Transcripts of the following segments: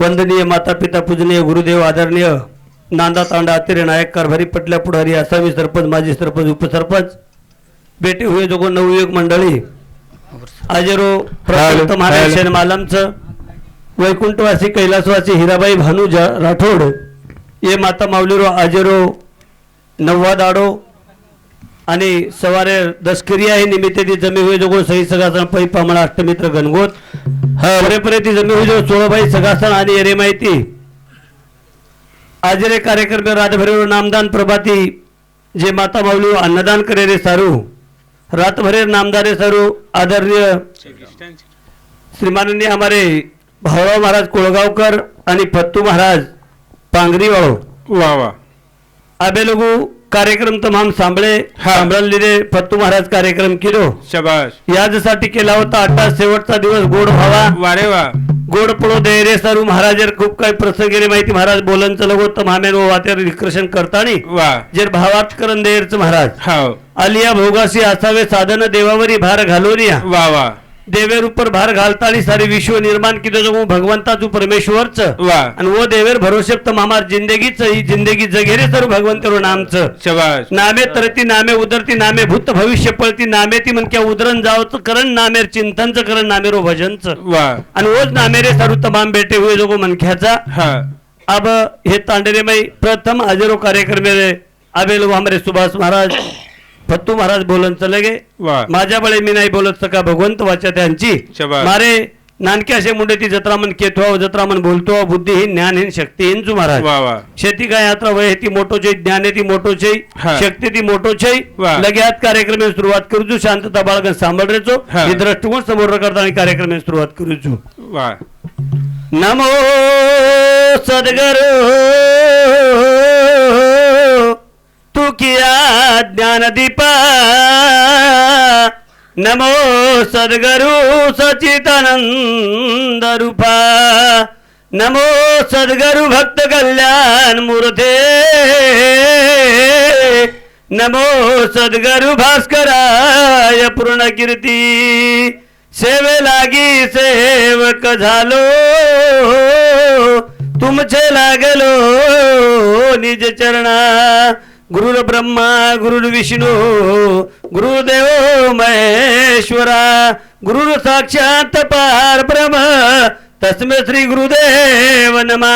वंदनीय माता पिता पूजनीय गुरुदेव आदरणीय नांदा तांडा अतिरे नायक कारभारी पटल्या पुढारी आसामी सरपंच माजी सरपंच उपसरपंच बेटे हुए जोगो नवयुवक मंडळी आजेरो प्रशांत महाराज मालमचं वैकुंठवासी कैलासवासी हिराबाई भानू राठोड ये माता माऊलीरो आजेरो नववा दाडो आणि सवारे दसकरी आहे निमित्त ती जमी हुए जोगो सही सगासन पै पामळा अष्टमित्र गणगोत परे ती जमी हुए जो सोळबाई सगासन आणि एरे माहिती आजरे कार्यक्रम रातभरेर नामदान प्रभाती जे माता माऊली अन्नदान करे रे सारू रातभरेर नामदारे सारू आदरणीय श्रीमाननीय हमारे भाऊराव महाराज कोळगावकर आणि फत्तू महाराज पांगरी वाळो वाह वाह आबे लोगो कार्यक्रम तमाम सांभाळून लिहिले फत्तू महाराज कार्यक्रम केलो शाबाश यासाठी केला होता आता शेवटचा दिवस गोड व्हावा वारे वा गोड पडो दे रे सारू महाराजर खूप काही प्रसंग रे माहिती महाराज बोलनच लगो तमामेन वातेर विकृषण करतानी वा जर भावात करण देरच महाराज हाव आलिया भोगासी असावे साधन देवावरी भार घालूनिया वा वा देवेर ऊपर भार घालतानी सारे विश्व निर्माण कितो जो भगवंताचू परमेश्वरच वा आणि वो देवेर भरोसे तमामार जिंदगीच ही जिंदगी जगेरे सर भगवंतरो नामचं शाबाश नामे तरती नामे उदरती नामे भूत भविष्य पळती नामे ती म्हणक्या उदरन जावचं करण नामेर चिंतनचं करण नामेरो भजनचं वा आणि ओच नामेरे सारू तमाम बेटे हुए जोगो मनख्याचा हा अब हे तांडेरे में प्रथम हजारों कार्यक्रम में आबे लोग हमारे सुभाष महाराज फत्तू महाराज बोलन चले गे वा माझ्या बळे मी नाही बोलत सका भगवंत वाचा त्यांची शाबास. मारे नानके असे मुंडे ती जत्रा मन केतो जत्रा मन बोलतो बुद्धिहीन ज्ञानहीन शक्तिहीन जू महाराज वा वा शेती काय यात्रा वय ती मोठो छै ज्ञान ती मोठो छै हा. शक्ती ती मोठो छै वा. लगे आज कार्यक्रम सुरुवात करू छु शांतता बाळगन सांभाळ रेचो हा. हे दृष्टिकोन समोर करता आणि कार्यक्रम सुरुवात करू छु वा नमो सद्गुरु तू किया ज्ञान दीपा नमो सद्गुरु सचितानंद रूपा नमो सद्गुरु भक्त कल्याण मूर्ते नमो सद्गुरु भास्कराय पूर्ण कीर्ती सेवे लागी सेवक झालो तुमचे लागलो निज चरणा गुरु ब्रह्मा गुरु विष्णू गुरुदेव महेश्वरा गुरु साक्षात पार ब्रह्म तस्मे श्री गुरुदेव नमा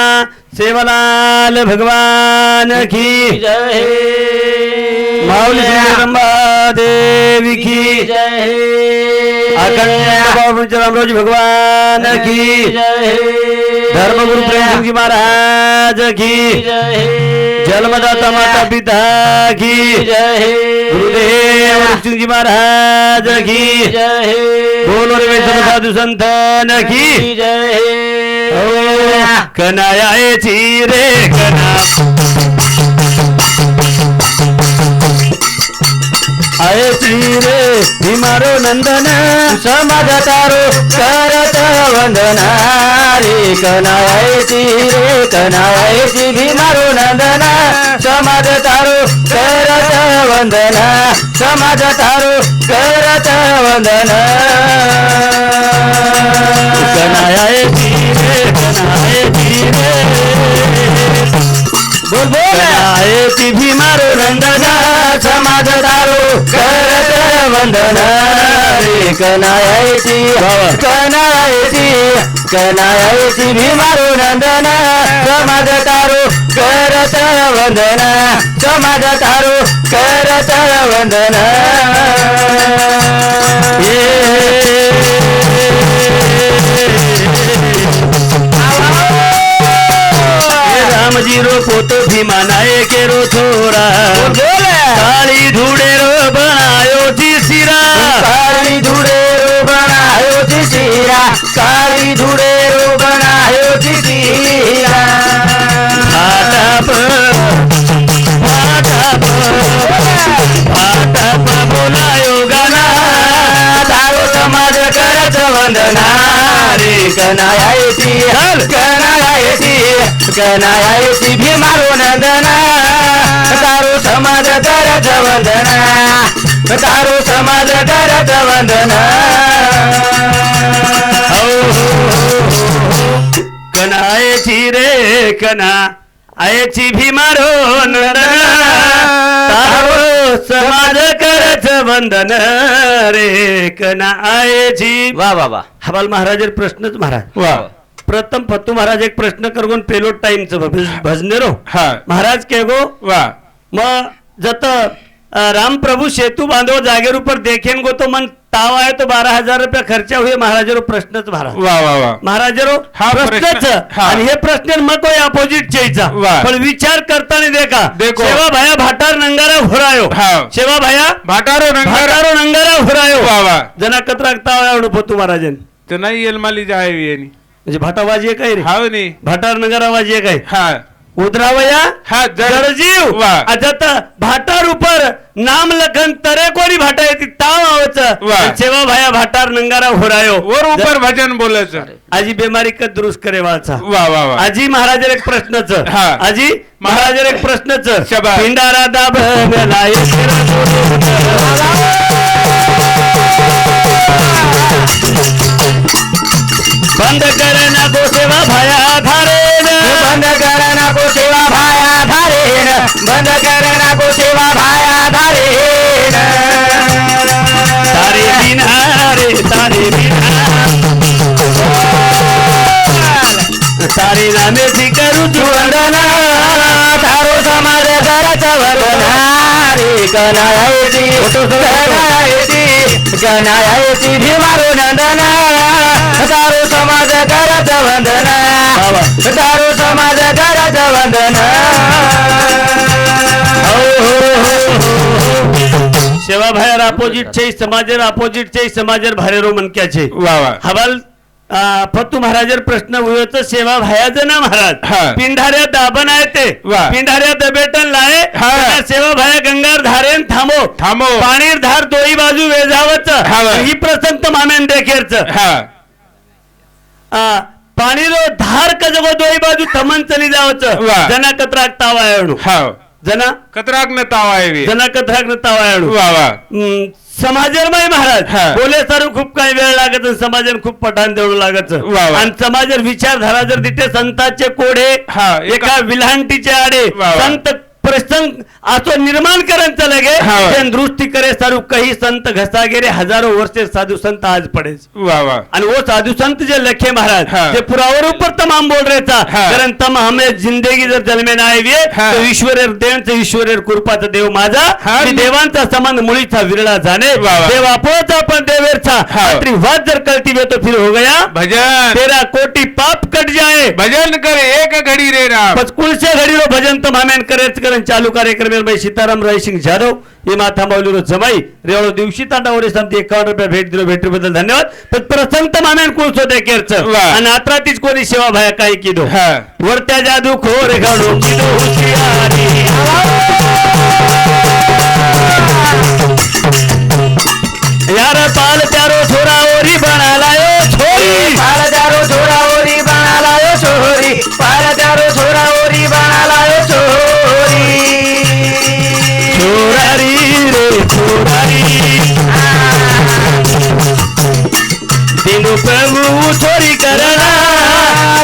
सेवालाल भगवान की जय माऊली श्री रंबा देवी की जय अखंड रामराज भगवान की जय धर्मगुरु प्रेम जी महाराज की जय जन्मदाता माता पिता की जय गुरुदेव सिंह जी महाराज की जय बोलो रे वैष्णव साधु संतान की जय कनायाची रे कना आयची रे भीमारो नंदन समाज तारो करत वंदना रे कनायची रे कनायची भीमारो नंदना समाज तारो करत वंदना समाज तारो करत वंदना कनायाची रे कनायाची रे बोल बोल कनायची भीमारो नंदना समाज तारो करत वंदना रे कनायची कनायची कनायची भीमारो नंदना समाज तारो करत वंदना समाज तारो करत वंदना रामजी रो पोतो भीमा नाये के रो थोरा काली धूड़े रो बनायो जी सिरा काली धुड़े रो बनायो जी सिरा काली धुड़े रो बनायो जी सिरा आटाप बोलायो गाना तारो समाज करत वंदना रे कनायची कनायची कनायची भीमारो नंदना तारो समाज करत वंदना तारो समाज करत वंदना कनायची रे कना आयची भीमारो नंदन तारो समाज करच वंदन रे कना आयची वा वा वा हवाल महाराज प्रश्नच महाराज वा प्रथम फत्तू महाराज एक प्रश्न करगोन पेलो टाइमचं भजनेरो हा महाराज के गो वा मग जत राम प्रभु सेतु बांधो जागेर ऊपर देखेन गो तो मन ताव आए तो 12,000 रुपया खर्चा हुए महाराजरो प्रश्नच महाराज वा वा वा महाराजरो हा प्रश्नच प्रश्न, हा. आणि हे प्रश्न मग कोई अपोजिट चेचा वा. पण विचार करताना देखो. सेवा भाया भाटार नंगारा भोरायो हा. सेवा भाया भाटारो नंगारा भाटारो नंगारा भोरायो वा वा जना कतरा ताव फतू महाराजन तर नाही येल माली जाय येनी म्हणजे भाटा वाजी काय रे हाव नी भाटार नंगारा वाजी काय हा उधरावया हा जडजीव वा. आता भाटार ઉપર नाम लखन तरे कोणी भाटा येते ताव आवच वा. सेवा भाया भाटार नंगारा होरायो वर ऊपर भजन बोलायचं आजी बेमारी का दुरुस्त करे वाचा वा वा वा आजी महाराज एक प्रश्नच हा. आजी महाराज एक प्रश्नच शबास. पिंडारा दाबला बंद करना को सेवा भाया धारेन बंद करना को सेवा भाया धारेन बंद करना को सेवा भाया धारेन तारे बिना रे तारे बिना तारे नामे सी करू वंदना तारो समाज कराचा वंदना रे कनायची कनायची भीमारो नंदना तारो समाज कराचा वंदना तारो समाज कराचा वंदना सेवा भायर अपोजिट छे समाजर अपोजिट छे समाजर भारेरो मनक्याचे वा वा हवाल फत्तू महाराजर प्रश्न होत सेवा भायाचं ना महाराज हा. पिंढाऱ्या दाबन आहे ते वा. पिंढाऱ्या दबेटन लाये हा. त्याला सेवा भाया गंगार धारेन थांबो थांबो. पाणीर धार दोई बाजू वेजावच हा. ही प्रसंत मामेन देखेरच हा पाणीरो धार कजगो दोई बाजू थमन चली जावच वा. जना कत्राक तावायणू हाव जना कतराक न तावायवी जना कत्राक न तावायणू वा वा समाजर माय महाराज हा. बोले सर खूप काही वेळ लागत समाजन खूप पठाण देऊ लागत वा वा. आणि समाजर विचारधारा जर तिथे संतांचे कोडे हा, एका विल्हांटीचे आडे वा वा. संत प्रसंग असो निर्माण करन लगे हा वा. ते दृष्टी करे सारू काही संत घसा गेले हजारो वर्षे साधू संत आज पडेच वा वा आणि वो साधु संत जे लखे महाराज हाँ. ते पुरावर ऊपर तमाम बोल रहे था हाँ. कारण तम हमें जिंदगी जर जन्मे ना आवी हाँ. तो ईश्वरेर देवचं ईश्वरेर कृपाचा देव माझा हाँ. मी देवांचा संबंध मुळीचा विरळा जाणे वा वा. देव आपोचा पण देवेरचा हाँ. अत्री वाद जर कळती वे तो फिर हो गया भजन 13 कोटी पाप कट जाए भजन करे एक घडी रे राम पचकुलचे घडीरो भजन तो मामेन करेच करण चालू कार्यक्रम भाई सीताराम रायसिंग जाधव हे माथा माऊलीरो जमाई रेवळो दिवशी तांडावरे सांगते 51 रुपया भेट दिलो भेटीबद्दल धन्यवाद पण प्रसंत मामेन कुळसो दे केरच वा. आणि आत्रातीच कोणी सेवा भाया काय किदो हा वरत्या जादू खोर घडो किदो हुशियारी यार पाल त्यारो छोरा ओरी बनालायो छोरी पार दारो छोरा ओरी बनालायो छोरी पार दारो छोरा ओरी बनालायो छोरी छोरारी रे छोरारी दिनु प्रभु छोरी करना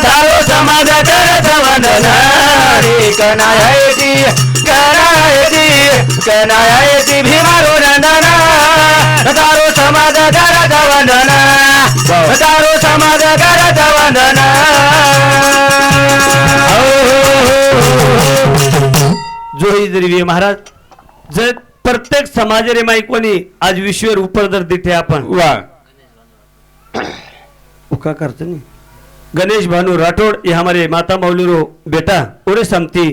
तारो समाज करत वंदना रे कनायची कनायची भीमारो नंदना तारो समाज करत वंदना तारो समाज करत वंदना जोही जरी महाराज जर प्रत्येक समाज रे माई कोणी आज विश्वर ऊपर जर तिथे आपण वा उका करते नहीं गणेश भानु राठौड़ ये हमारे माता मौलूरो बेटा ओरे समती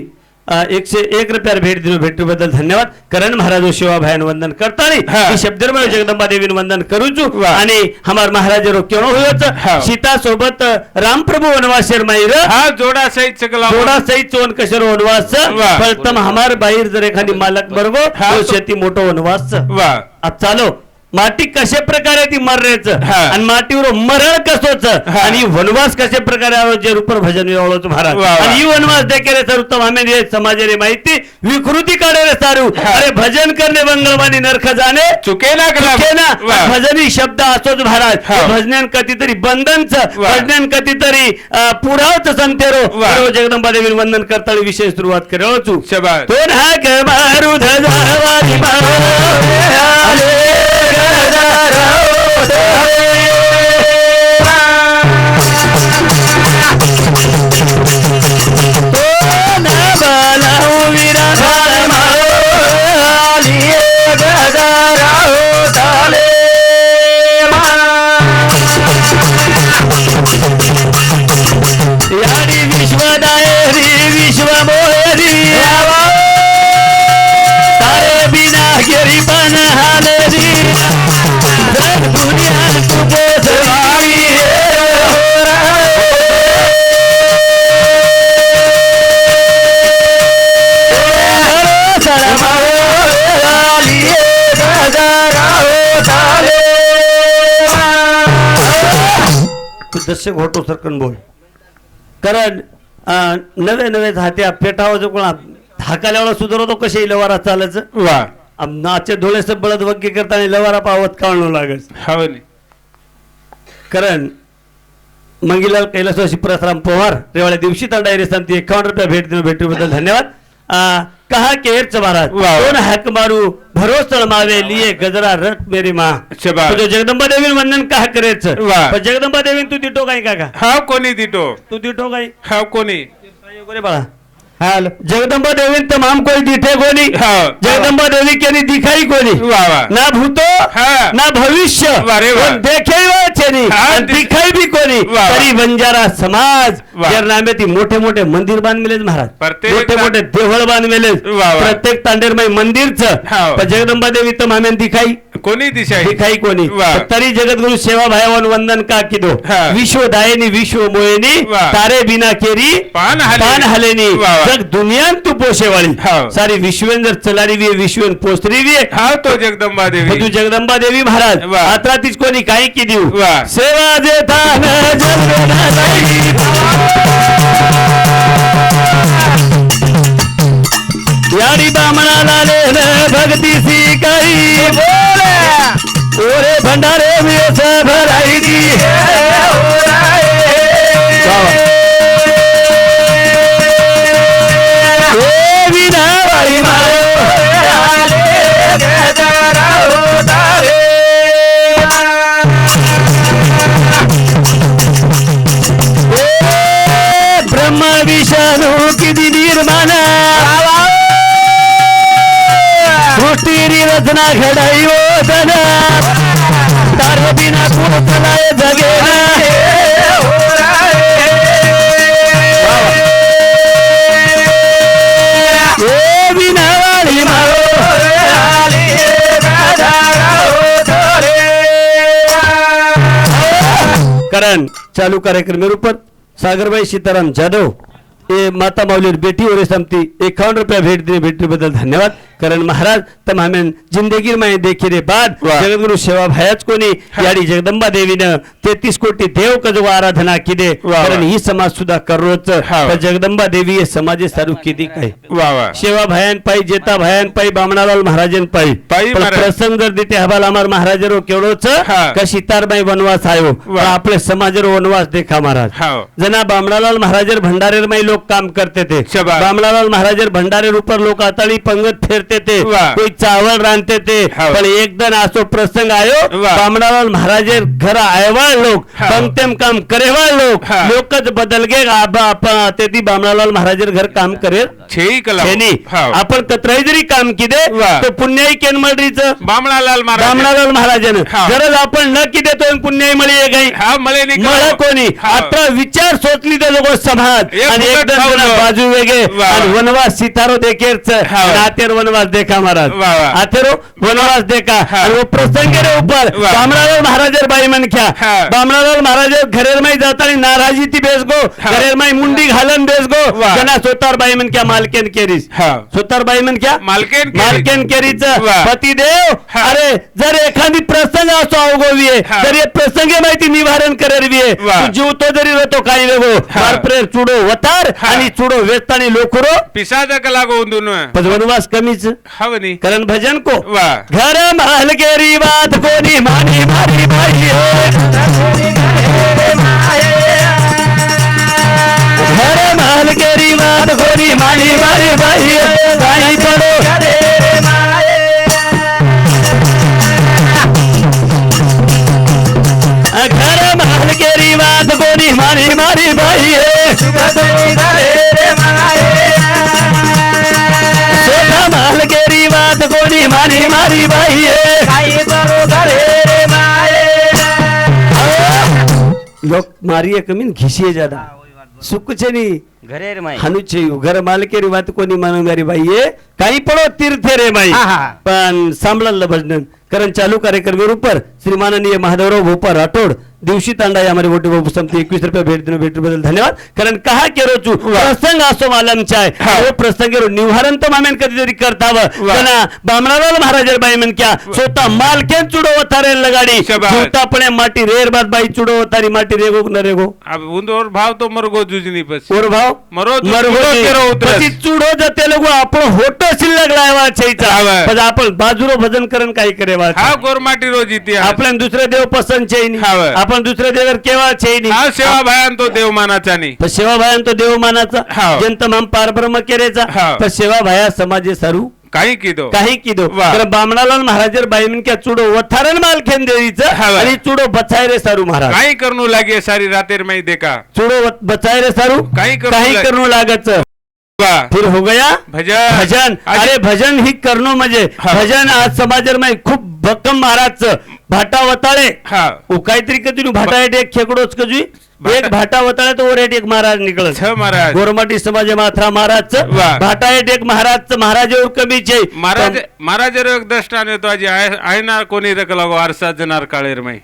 101 रुपया भेट दिलो भेट बद्दल धन्यवाद करण महाराज शिवा भाई वंदन करता हा. नाही शब्दरमय जगदंबा देवी वंदन करू छु वा. आणि हमार महाराज रो केवढ हा. होयच सीता सोबत राम प्रभु वनवासेर माईर हा जोडा सहित सगळा थोडा सही चोन कशर वनवास वा. फलतम हमार बाहेर जर एखादी मालक बरोबर हा. तो शेती मोठो वनवास वा आज चालो माती कशा प्रकारे ती मरण्याचं हा. आणि मातीवर मरण कसोच हा. आणि वनवास कशा प्रकारे आलो जे रूप भजन आवळोच महाराज वा, वा. आणि ही वनवास देखील सर्वोत्तम आम्ही समाजाने माहिती विकृती काढायला सारू हा. अरे भजन करणे मंगळवाणी नरक जाणे चुके ना चुके ना वा. भजनी शब्द असोच महाराज हा. भजन्यान कधीतरी बंधनच वा. भजन्यान कधीतरी पुरावच संतेरो वा. सर्व जगदंबा देवी वंदन करताना विशेष सुरुवात करू शबास तो हाक मारू धजावारी आले याडी विश्वदायरी विश्वमोहरी तारे बिना गेरी पण हालेरी जग दुनिया तू पोचवावी दस्य घोटो सरकन बोल कारण नवे नवे हात्या पेटावं जो कोणा हाकाल्याला सुधारवतो कसे लवारा चालायचं वा नाचे डोळेस बळद वग्गे करताना लवारा पावत काढणं लागत हवनी कारण मंगीलाल कैलासवासी परसराम पवार रेवाड्या दिवशी तांडा रे सांगते 51 रुपये भेट देऊन भेटीबद्दल धन्यवाद कहा केरच महाराज वाह. कोण हाक मारू भरोसळ मावे लिए गजरा रट मेरी माँ शबास. तुझे जगदंबा देवी वंदन कहा करायचं वाह. पण जगदंबा देवी तू दिटो काय का हाव कोणी दिटो तू दिटो काय हाव कोणी गोरे बाळा हाल जगदंबा देवी तमाम कोई दिठे कोणी हाव. जगदंबा देवी केनी दिखाई कोणी वा वा ना भूतो हा. ना भविष्य वारे वा. पण देखे छेनी हा, आणि दिखाई भी कोणी वा. तरी बंजारा समाज वा. जर नामे ती मोठे मोठे मंदिर बांधलेत महाराज प्रत्येक मोठे मोठे देवळ बांधलेत वा, वा. प्रत्येक तांडेरमय मंदिरचं हाव. पण जगदंबा देवी तमाम दिखाई कोणी दिशा दिखाई कोणी वा. तरी जगद्गुरु सेवा भायावन वंदन का किदो हा. विश्व दायनी विश्व मोयनी वा. तारे बिना केरी पान हालेनी. पान हालेनी वा, वा. जग दुनियान तू पोशेवाळी हाव. सारी विश्वेन जर चलारी वी विश्वेन पोचरी वी हाव तो जगदंबा तू देवी जगदंबा देवी महाराज वा. आता तीच कोणी काही की देऊ वा. सेवा देतान जगना जाई. याडी बामणाला लेन भक्तीसी काही ओरे भंडारे वेस भराई दी ए विनावाई ब्रह्म विष्णू किती निर्माण सृष्टी रचना घडाई ओदन तार बिना कुठलाय जगे विनावाळी कारण चालू कार्यक्रम ऊपर सागरबाई सीताराम जाधव ए माता माऊली बेटी और समती 51 रुपया भेट दे भेटी बदल धन्यवाद कारण महाराज तम हमें जिंदगी में देखी रे बाद वाह. जगद्गुरु सेवा भयाच कोणी याडी जगदंबा देवीनं 33 कोटी देव कजो आराधना किदे वाह. कारण ही समाज सुद्धा करोच हाव. तर जगदंबा देवी हे समाजे सारू किती काय वा वा सेवा भयान पाई जेता भयान पाई बामणालाल महाराजन पाई पाई पण महाराज. प्रसंग जर देते हवाल अमर महाराजरो केवढोच हा. का सीतारबाई वनवास आयो वाह. आपले समाजरो वनवास देखा महाराज हाव जना बामणालाल महाराजर भंडारेर में लोग काम करते थे शाबाश. बामणालाल महाराजर भंडारेर ऊपर लोग आताड़ी पंगत फेरते थे वाह. कोई चावल रांधते थे हाव. पण एक दिन आसो प्रसंग आयो वाह. बामणालाल महाराजर घर आयवाळ लोग हाव. पंक्तेम काम करेवाळ लोग हाव. लोकच बदल गे ते ती बामणालाल महाराजर घर काम करेल छेई कला छेनी हाव आपण कत्राई जरी काम किदे वाह. तो पुण्याई केनमळरीचं बामणालाल महाराज बामणालाल महाराजन हाव. गरज आपण न किदे तो पुण्याई मळी आहे काही हा मले नाही मला कळलं. कोणी हाव. आता विचार सोचली तर लोक समाज एक आणि फुकट एकदम खाऊ जरा नको. बाजू वेगळे वा. आणि वनवास सितारो देखेरच हाव. आतेर वनवास देखा महाराज वा, वा. आतेरो वनवास देखा हाव. आणि वो प्रसंग रे ऊपर वा. बामणालाल महाराजर बाई मनख्या हाव. बामणालाल महाराजर घरेर माई जातानी नाराजी ती बेस गो हाव. घरेर माई मुंडी घालन बेस गो वा. त्यांना सोतारबाई म्हण क्या मालकेन केरीस हा. सोतारबाई म्हण क्या मालकेन केरी. मालकेन केरीच वा. पतिदेव हा. अरे जर एखादी प्रसंग असो अवघवी हा. तर हे प्रसंगे माहिती निवारण करवी वा. जीव तो जरी होतो काही वेगो हा. बारप्रेर चुडो वतार हा. आणि चुडो वेस्तानी लोकरो पिसाद लागो उंदून पण वनवास कमीच हवनी कारण भजन को वा. घर महल केरी बात कोणी मानी मारी बाई घर महल केरी बात कोणी मानी मारी बाई काही पडो घर महल केरी बात कोणी मारी मारी बाई सोना महल केरी बात कोणी मारी मारी बाई लोक मारिये कमी घिसिये ज्यादा सुख छे नी घरे रे माई हानु छे घर मालकेरी વાત कोणी मानू मारी बाई काही पडो तीर्थे रे बाई हा, हा. पण सांभळलं भजन कारण चालू कार्यक्रम ऊपर श्री माननीय महादेवराव भोपा राठोड दिवशी तांडा या हमारे मोटे बाबू समती 21 रुपये भेट देने भेट बदल धन्यवाद कारण कहा केरो चू प्रसंग असो मालम चाय वो प्रसंग रो निवारण तो मामेन कधीतरी करताव तना बामणालाल महाराज बाई मन क्या स्वतः मालकेन चुडो वतारे लगाडी शाबाश. जुतापणे माटी रेर बाद बाई चुडो वतारी माटी रेगो न रेगो अब उंदोर भाव तो मरगो जुजनी बस और भाव मरो जो मरगो चुडो ती. केरो उतरस. પછી ચૂડો જતે લોકો આપણો હોટો શિલ્લક લાવ્યા છે ઈચા. આવે. પછી आपण बाजूरो भजन करण काही करेवा हा गोरमाटी रो जीती આપણે दुसरे देव पसंत છે ઈ આવે. नाही आपण दुसरे देवर केवा છે ઈ हा नाही सेवा भायान तो देव मानाचा नाही पण सेवा भायान तो देव मानाचा हाव. जन तमाम पारब्रह्म केरेचा हाव. पण सेवा भाया समाजे सारू काही किदो काही किदो वा. तर बामणालाल महाराजर बाई म्हण क्या चुडो वथारण मालखेन देवीचं हाव. आणि चुडो बचाय रे सारू महाराज काही करणू लागे सारी रातेर माई देखा चुडो बचाय रे सारू काही करू काही लाग- करणू लागच वा. फिर हो गया भजन भजन अरे भजन ही करणं म्हणजे हा. भजन आज समाजर मध्ये खूप भक्कम महाराजचं भाटा वताळे हा ओ काहीतरी कधी भाटा हेठ एक खेकडोच कजू एक भाटा वताळे तो वर हेठ एक महाराज निकळत छ महाराज गोरमाटी समाज माथरा महाराजचं वा. भाटा हेठ एक महाराजचं महाराजेवर कमीचे महाराज महाराज एक दृष्टाने तो आजी आयनार कोणी रकलागो आरसा जनार काळेर माई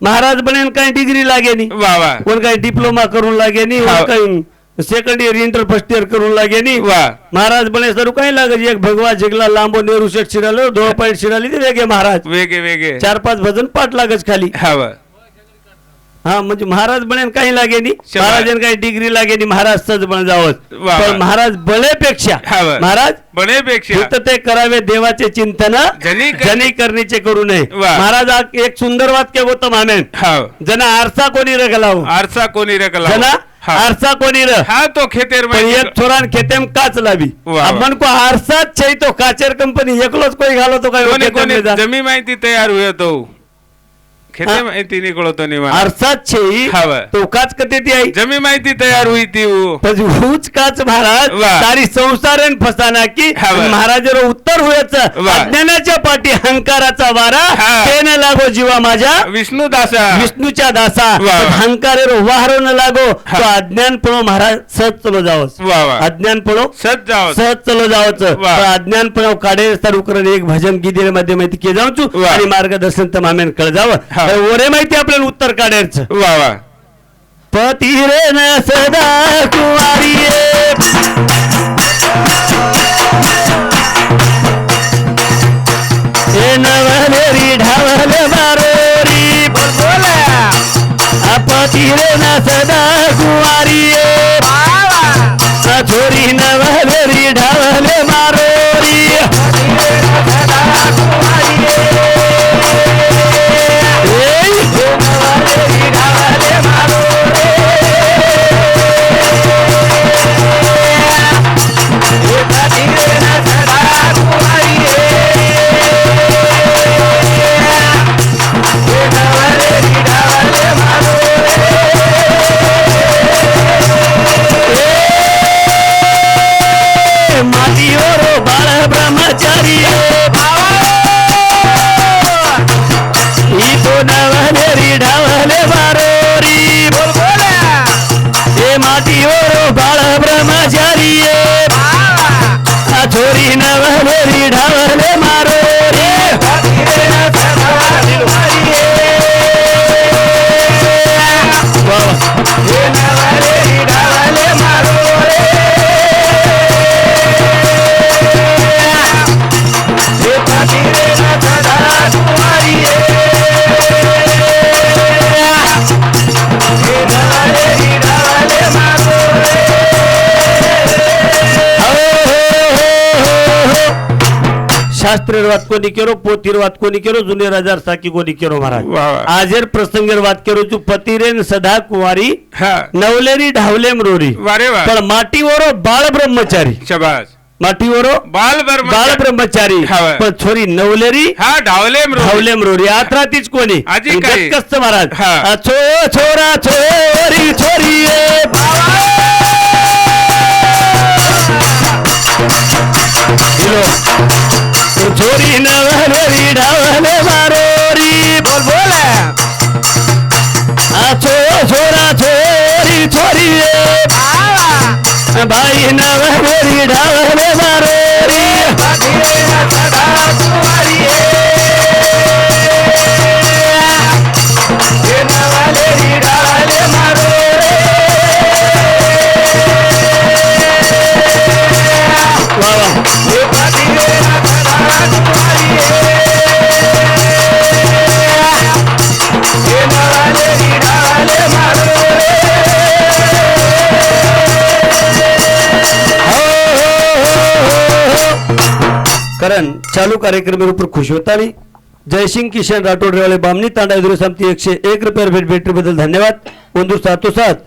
महाराज बनेन काही डिग्री लागे नी वा वा कोण काही डिप्लोमा करून लागे नी हा. काही second year inter first year करून लागे नी वा महाराज बने सरू काही लागत एक भगवा जिगला लांबो नेहरू शेठ शिरालो 2 पॉइंट शिराली ते वेगे महाराज वेगे वेगे 4-5 भजन पाठ लागच खाली हा वा हा म्हणजे महाराज बने काही लागे नी शबास. महाराजन काही डिग्री लागे नी महाराज सज बन जावत वा, पण वा. महाराज बळेपेक्षा हा, वा. महाराज बनेपेक्षा फक्त ते करावे देवाचे चिंतन जनी कर- जनी करणीचे करू नये वा. महाराज एक सुंदर वाक्य होतं मामेन हा जना आरसा कोणी रगलाव आरसा कोणी रकला जना हा आरसा कोणी र हा तो खेतेर पण माई एक छोरान खेतेम काच लावी वा. आपण को आरसाच छै तो काचेर कंपनी एकलोच कोई घालो तो काय कोणी खेतेम कोणी में जा. जमी माहिती तयार हुए तो खेते हा? माहिती निकळतो निवा आरसाच छै हा, वा. तो काच कते ती आई जमी माहिती तयार हुई ती उ. પછી હું જ કાચ મહારાજ वा. તારી સંસારેन फसाना की हा, वा. महाराजरो उत्तर होयाचं वा. अज्ञानाच्या पाठी अहंकाराचा वारा हा. तेने लागो जीवा माझ्या विष्णू दासा विष्णूच्या दासा वा. अहंकारेरो वाहरो न लागो हा. तो अज्ञान पळो महाराज सहज चलो जावस वा वा अज्ञान पळो सत जाओ सहज चलो जावचं वा. अज्ञान पळो काढे सारू करून एक भजन गीतेर मध्ये माहिती के जाऊचू वा. आणि मार्गदर्शन तर मामेन कळ जावं हा. तर ओरे माहिती आपल्याला उत्तर काढायचं वा वा पती रे न सदा कुवारी ये नवलेरी ढावल बारोरी पती रे न सदा कुवारी ये छोरी नवलेरी ढावल बारोरी मातीवर बाळ ब्रह्मचारी ही तो नवलेरी ढावले बारोरी हे मातीवर बाळ ब्रह्मचारी छोरी नवलेरी ढावले मारोरी वा वा. शास्त्रीय कोणी केरो पोथीर वाद कोणी केरो जुने राजार साकी कोणी केरो महाराज वा वा. आजेर प्रसंगेर वाद केरो चु पतिरेन सदा कुवारी हा नवलेरी ढावलेम रोरी वारे वा पण माटीवरो बाळ ब्रह्मचारी शबास माटीवरो बाल बाळ ब्रह्मचारी हा. पण छोरी नवलेरी हा ढावले ढावलेम रोरी आत्रा तीच कोणी आजी काय? कस महाराज हा. छोरा छोरी छोरी ए छोरी नवलेरी ढावले मारोरी बोल बोल छोरा छोरी छोरी ए भाई नवलेरी ढावले मारोरी कारण चालू कार्यक्रमावर ऊपर खुश होता मी जयसिंग किशन राठोड रेवाळे बामणी तांडा एदुरे समिती 101 रुपये भेट भेटीबद्दल धन्यवाद बंधू सातोसात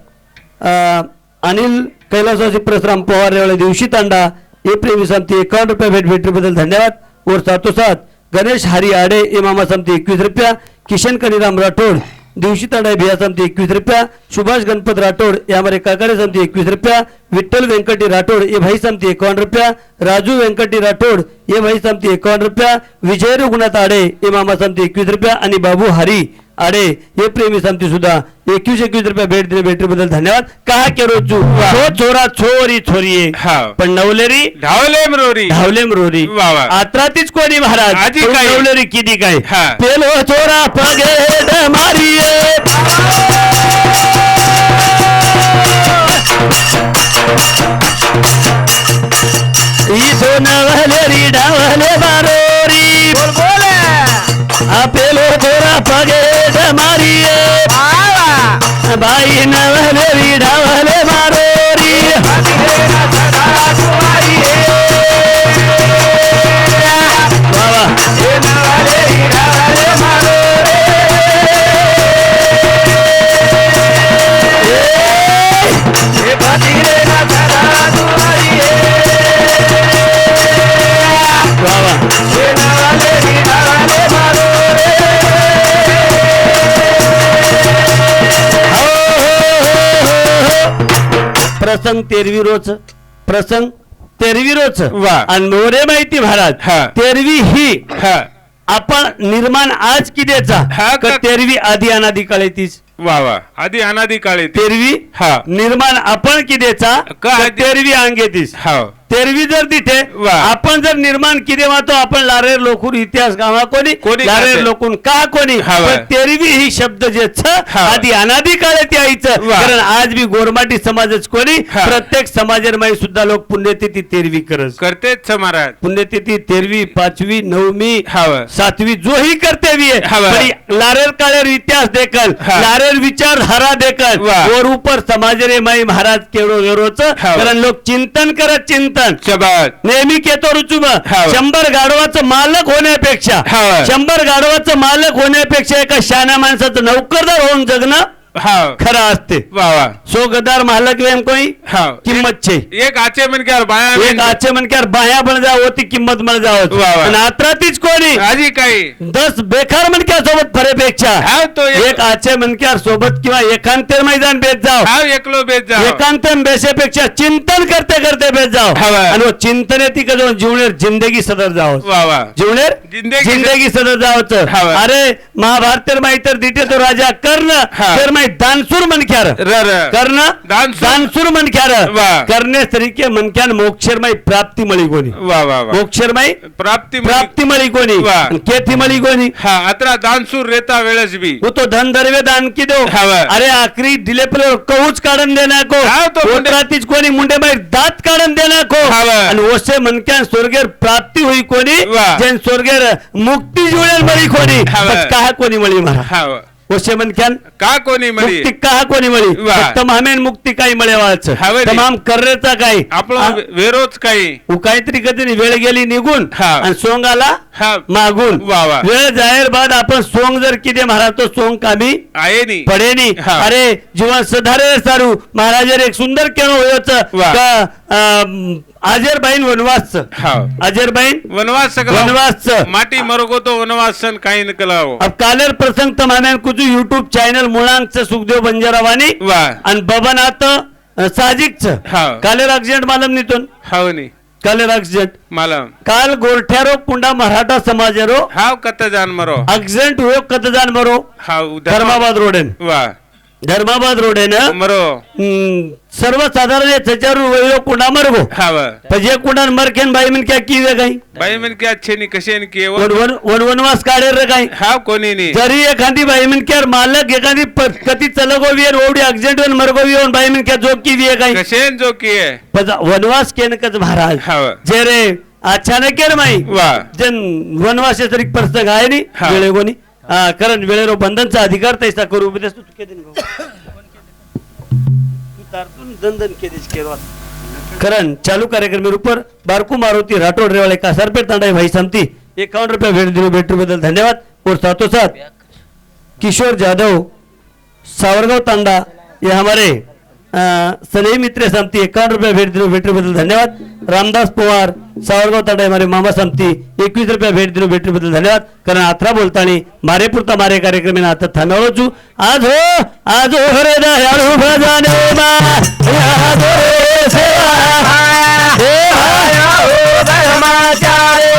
अनिल कैलासवासी परशुराम पवार रेवाळे दिवशी तांडा ए प्रेमी समिती 51 रुपये भेट भेटीबद्दल धन्यवाद और सातोसात गणेश हरी आडे ए मामा समिती 21 रुपया किशन कनीराम राठोड दिवशी तांडा भिया समिती 21 रुपया सुभाष गणपत राठोड ये हमारे काकारे समिती 21 रुपया विठ्ठल वेंकटी राठोड ये भाई समिती 51 रुपया राजू वेंकटी राठोड ये भाई समिती 51 रुपया विजय रघुनाथ आडे ये मामा समिती 21 रुपया आणि बाबू हरी आडे हे प्रेमी समिती सुद्धा 21 रुपया भेट दिले भेटीबद्दल धन्यवाद कहा के रोजू छो छोरा छोरी छोरी हा. पण नवलेरी ढावले रोरी धावले मरोरी वा वा. आत्रातीच कोणी महाराज आजी पण काय? नवलेरी किती काय हा. पेलो छोरा पगे मारी इथो नवलेरी डावले मारोरी बोल बोले पेलो छोरा पगे मारी बाई नवलेरी डावले मारोरी वा वा. वा वा. प्रसंग तेरवी रोज प्रसंग तेरवी रोज वा. आणि मोरे माहिती महाराज हा. तेरवी ही हा आपण निर्माण आज किदेचा हा का का- तेरवी आधी अनादी काळेतीच वा वा आधी अनादी काळे तेरवी हा. निर्माण आपण किदेचा का का आधी- तेरवी अंगेतीस हा तेरवी जर तिथे वा. आपण जर निर्माण किती वाहतो आपण लारेर लोकून इतिहास गावा कोणी कोणी लारेर खाते? लोकून का कोणी हा वा. पण तेरवी ही शब्द जे हा. आधी अनादी काळे ते आईचं वा. कारण आज बी गोरमाटी समाजच कोणी हा. प्रत्येक समाजेर माई सुद्धा लोक पुण्यतिथी तेरवी करत करतेच महाराज पुण्यतिथी तेरवी 5वी 9वी हा वा. 7वी जो ही करते भी है हा वा. पण लारेर काळेर इतिहास देखल हा. लारेर विचार हरा देखल वा. और ऊपर समाजरे माई महाराज केवढो वेरोच हा वा. कारण लोक चिंतन करत चिंतन शबाद नेहमी केतो रुचुम हा. 100 गाढवाचं मालक होण्यापेक्षा हा. 100 गाढवाचं मालक होण्यापेक्षा एका शहाण्या माणसाचं नौकरदार होऊन जगणं हा खरं असते वा वा सो गदार मालक वेम कोई हा किंमत छे एक आचे मन क्या बाया एक मन- आजचे म्हणक्यार बाया बन जाव होती किंमत म्हण वा जावं वा. आणि आत्रातीच कोणी आजी काही 10 बेकार म्हणक्या सोबत फरेपेक्षा हा तो एक आजचे म्हणक्यार सोबत किंवा एकांतर मैदान बेत जाव हा एकलो बेच जा एकांतन बेसेपेक्षा चिंतन करते करते बेत जाव हा वा. आणि वो चिंतन ती का जो जीवनेर जिंदगी सदर जाव वा वा जीवनेर जिंदगी- जिंदगी सदर जावचं हा वा. अरे महाभारतेर माई तर दिटे तो राजा कर्ण हा. तर माई दानसूर मनक्यार र र कर्ण दानसूर. दानसूर मनक्यार वा. करणे तरीके मनक्यान मोक्षर माई प्राप्ती मळी कोणी वा वा वा मोक्षर माई प्राप्ती प्राप्ती मळी कोणी वा. केथी मळी कोणी हा अत्रा दानसूर रेता वेळस बी वो तो धन दरवे दान की दो हा वा. अरे आखरी दिले पर कहूच काढून देना को हा तो मुंडे- ओतरातीच कोणी मुंडे माई दात काढून देना को हा वा. आणि ओसे मनक्यान स्वर्गेर प्राप्ती हुई कोणी वा. जेन स्वर्गेर मुक्ती जुळेल मळी कोणी हा वा. पण कहा कोणी मळी महाराज हा वा. ओशे मनक्यान का कोणी मळी मुक्ती का कोणी मळी वा. फक्त मामेन मुक्ती काही मळेवाच हावरी. तमाम कर्रेचा काही आपलं वेरोच काही काहीतरी कधी वेळ गेली निघून हा. आणि सोंग आला हा मागून वा वा. वेळ जाहीर बाद आपण सोंग जर किती महाराज तो सोंग कामी आहे नी पडेनी हा. अरे जीवन सधारे सारू महाराजर एक सुंदर केण होयच वा. का आजरबाईन वनवास हा आजरबाईन वनवास सगळं वनवास माटी मरगो तो वनवास सन काही न कलाव अब कालेर प्रसंग तमाम्यान कुछ यूट्यूब चॅनल मुळांच सुखदेव बंजारावानी वा आणि बबनात साजिकच हा. कालेर ऍक्सिडेंट मालम नितून हाव नी कालेर ऍक्सिडेंट मला काल गोरठ्यारो कुंडा मराठा समाजरो हाव कत जान मरो ऍक्सिडेंट हुयो कतजान मरो हाव धर्माबाद रोडेन वा धर्माबाद रोडेन मरो सर्वसाधारण त्याच्यावर वयो कुंडा मरगो हाव पजे कुंडान मरखेन बाई मन क्या की वे काही बाई मन के अच्छे नी कशे नी के वनवास काढे रे काही हाव कोणी नी जरी एखादी बाई मन क्या मालक एखादी कती चलगो वी ओवडी ऍक्सिडेंट वन मरगो वी बाई मन क्या जो की वी काही कशे जो की वनवास केन कच महाराज हाव जे रे अचानक केर माई वा जन वनवास तरी प्रसंग आहे नी हा. वेळेगोनी कारण वेळेरो बंधनचा अधिकार तैसा करू उपदेश तू के दिन तारतून दंदन के देश केरवा करण चालू कार्यक्रम ऊपर बारकू मारुति राठौड़ रेवाले का सर पे तांडा भाई समती 51 रुपया भेट दिलो भेट बदल धन्यवाद और साथों साथ किशोर जादव सावरगांव तांडा ये हमारे सनई मित्र समती 51 रुपया भेट दिलो भेट बदल धन्यवाद रामदास पवार सावरगांव तांडा हमारे मामा समती 21 रुपया भेट दिलो भेट बदल धन्यवाद कारण आत्रा बोलतानी मारे पुरता मारे कार्यक्रम आता थांबवलो छु आज हो हरे दयाळू भजने मा याद रे सेवा हे आया हो धर्माचारे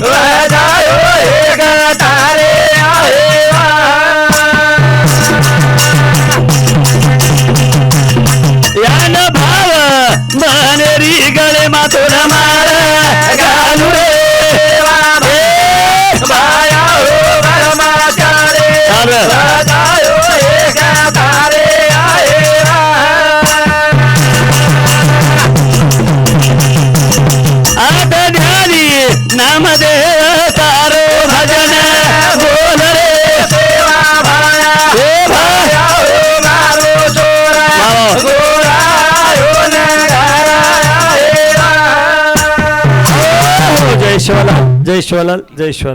वजायो एक तारे आहे यान भाव बनेरी गळे मातोड मार घालू रे भाया हो धर्माचारे वजायो एक तारे आहे आता ध्यानी नामदेव तारो भजन बोल रे सेवा भाया हे भाया हो मारो चोरा गोरा हो नगारा हे जय शिवलाल जय शिवलाल जय शिवलाल.